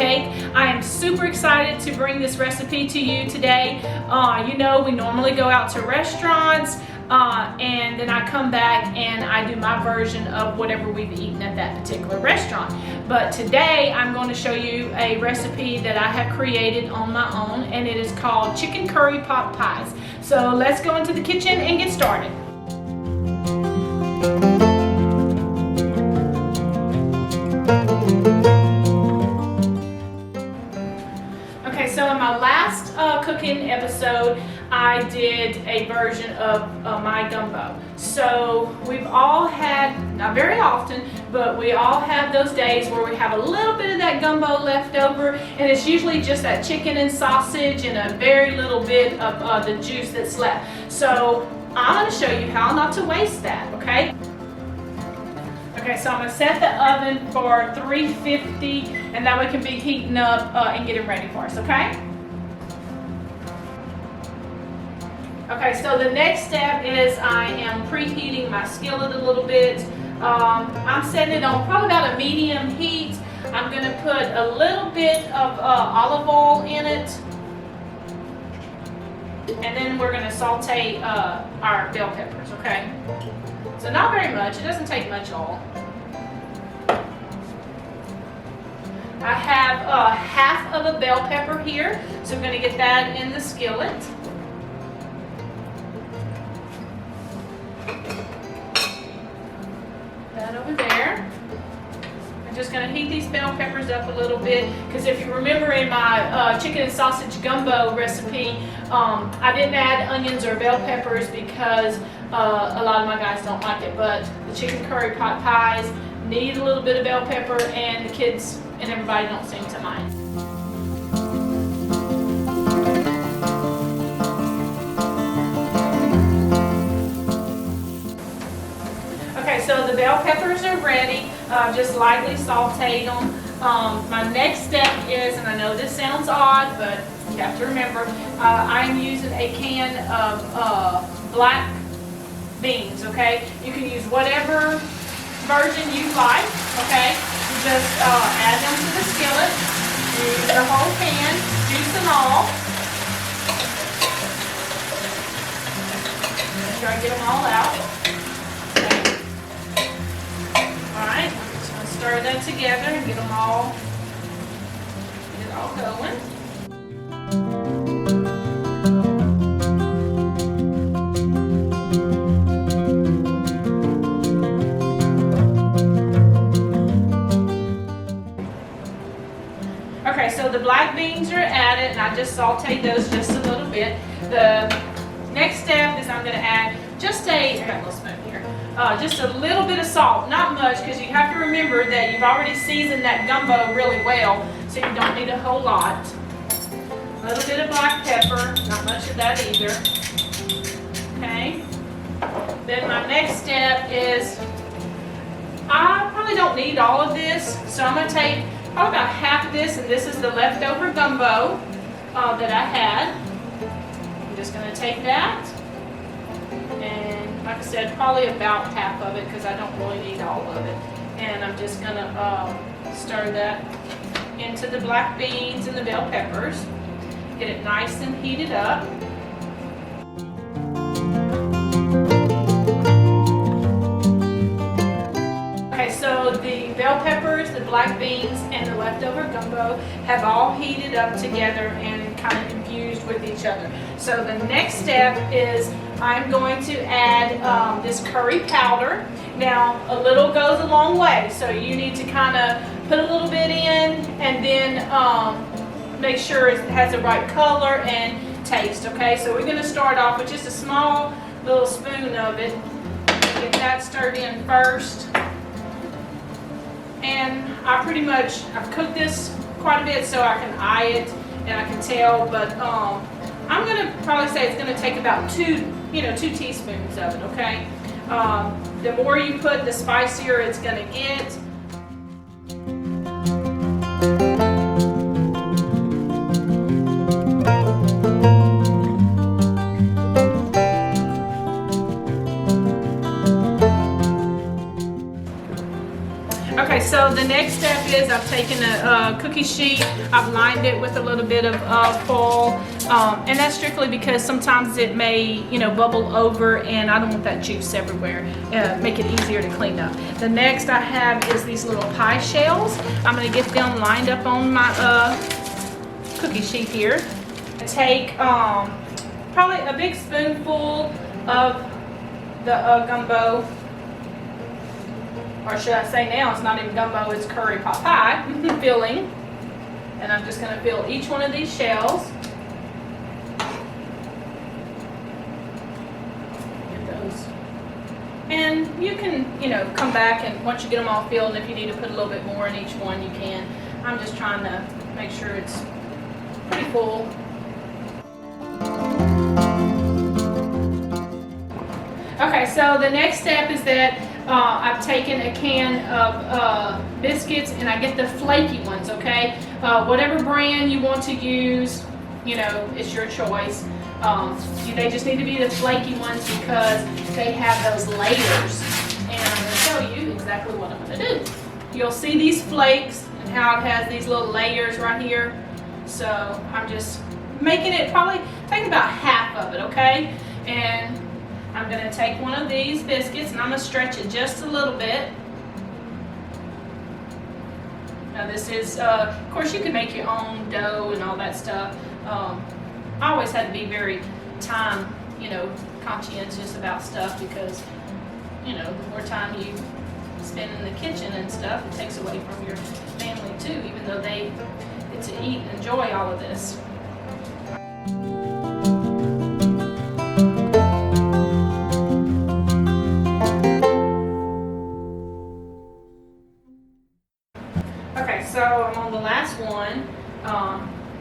Cupcake. I am super excited to bring this recipe to you today. You know, we normally go out to restaurants and then I come back and I do my version of whatever we've eaten at that particular restaurant. But today I'm going to show you a recipe that I have created on my own, and it is called chicken curry pot pies. So let's go into the kitchen and get started. Okay, so in my last cooking episode, I did a version of my gumbo. So we've all had, not very often, but we all have those days where we have a little bit of that gumbo left over, and it's usually just that chicken and sausage and a very little bit of the juice that's left. So I'm going to show you how not to waste that, okay? Okay, so I'm going to set the oven for 350, and that way it can be heating up and getting ready for us, okay? Okay, so the next step is I am preheating my skillet a little bit. I'm setting it on probably about a medium heat. I'm going to put a little bit of olive oil in it. And then we're going to saute our bell peppers, okay? So not very much. It doesn't take much oil. I have half of a bell pepper here, so I'm going to get that in the skillet. That over there. I'm just going to heat these bell peppers up a little bit, because if you remember in my chicken and sausage gumbo recipe, I didn't add onions or bell peppers because a lot of my guys don't like it, but the chicken curry pot pies need a little bit of bell pepper, and the kids and everybody don't seem to mind. Okay, so the bell peppers are ready. Just lightly sauteed them. My next step is, and I know this sounds odd, but you have to remember, I'm using a can of black beans, okay? You can use whatever version you like, okay? You just add them to the skillet. Use the whole pan, juice and all. Try to get them all out. Alright, I'm just going to stir that together and get it all going. Okay, so the black beans are added, and I just sauteed those just a little bit. The next step is I'm going to add just I got a little spoon here, just a little bit of salt, not much, because you have to remember that you've already seasoned that gumbo really well, so you don't need a whole lot. A little bit of black pepper, not much of that either. Okay. Then my next step is, I probably don't need all of this, so I'm going to take probably about half of this, and this is the leftover gumbo that I had. I'm just going to take that, and like I said, probably about half of it, because I don't really need all of it. And I'm just going to stir that into the black beans and the bell peppers. Get it nice and heated up. Okay, so the bell peppers, the black beans, and the leftover gumbo have all heated up together and kind of infused with each other. So the next step is I'm going to add this curry powder. Now, a little goes a long way, so you need to kind of put a little bit in and then make sure it has the right color and taste, okay? So we're going to start off with just a small little spoon of it. Get that stirred in first. And I've cooked this quite a bit so I can eye it and I can tell, but I'm going to probably say it's going to take about two teaspoons of it, okay? The more you put, the spicier it's going to get. Okay, so the next step is I've taken a cookie sheet, I've lined it with a little bit of foil, and that's strictly because sometimes it may, bubble over, and I don't want that juice everywhere. Make it easier to clean up. The next I have is these little pie shells. I'm going to get them lined up on my cookie sheet here. I take probably a big spoonful of the gumbo. Or should I say now, it's not even gumbo, it's curry pot pie filling. And I'm just going to fill each one of these shells. Get those. And you can, come back and once you get them all filled, and if you need to put a little bit more in each one, you can. I'm just trying to make sure it's pretty full. Okay, so the next step is that I've taken a can of biscuits, and I get the flaky ones, okay? Whatever brand you want to use, it's your choice. They just need to be the flaky ones because they have those layers. And I'm going to show you exactly what I'm going to do. You'll see these flakes and how it has these little layers right here. So I'm just making it, probably take about half of it, okay? And I'm going to take one of these biscuits and I'm going to stretch it just a little bit. Now this is, of course you can make your own dough and all that stuff. I always had to be very time, conscientious about stuff because, the more time you spend in the kitchen and stuff, it takes away from your family too, even though they get to eat and enjoy all of this. So I'm on the last one,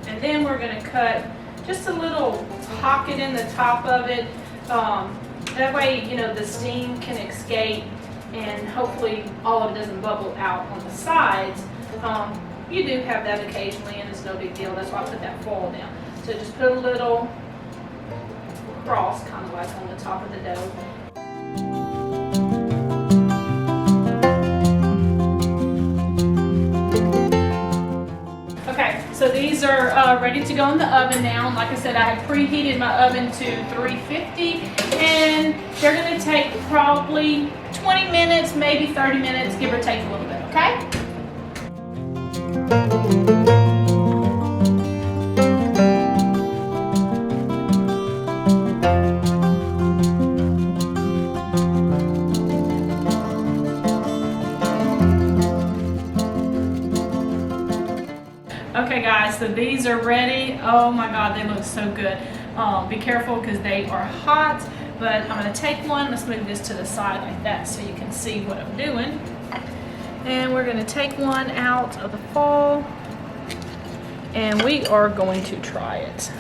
and then we're going to cut just a little pocket in the top of it. That way, the steam can escape, and hopefully all of it doesn't bubble out on the sides. You do have that occasionally, and it's no big deal. That's why I put that foil down. So just put a little cross, kind of like on the top of the dough. So these are ready to go in the oven now. Like I said, I have preheated my oven to 350, and they're going to take probably 20 minutes, maybe 30 minutes, give or take a little bit, okay? Okay guys, so these are ready. Oh my God, they look so good. Be careful because they are hot, but I'm going to take one. Let's move this to the side like that so you can see what I'm doing. And we're going to take one out of the foil, and we are going to try it.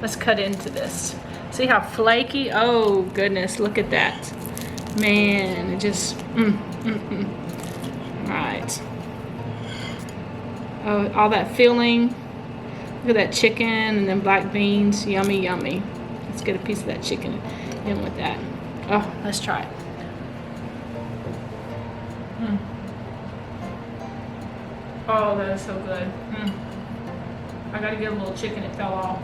Let's cut into this. See how flaky? Oh goodness, look at that. Man, it just, All right. Oh, all that filling. Look at that chicken and then black beans. Yummy, yummy. Let's get a piece of that chicken in with that. Oh, let's try it. Oh, that is so good. I gotta get a little chicken, it fell off.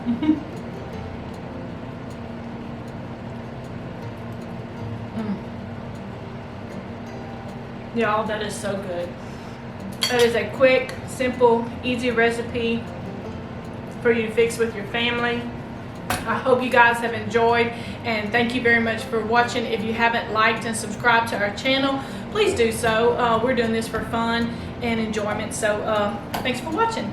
Y'all, that is so good. That is a quick, simple, easy recipe for you to fix with your family. I hope you guys have enjoyed, and thank you very much for watching. If you haven't liked and subscribed to our channel, please do so. We're doing this for fun and enjoyment, so thanks for watching.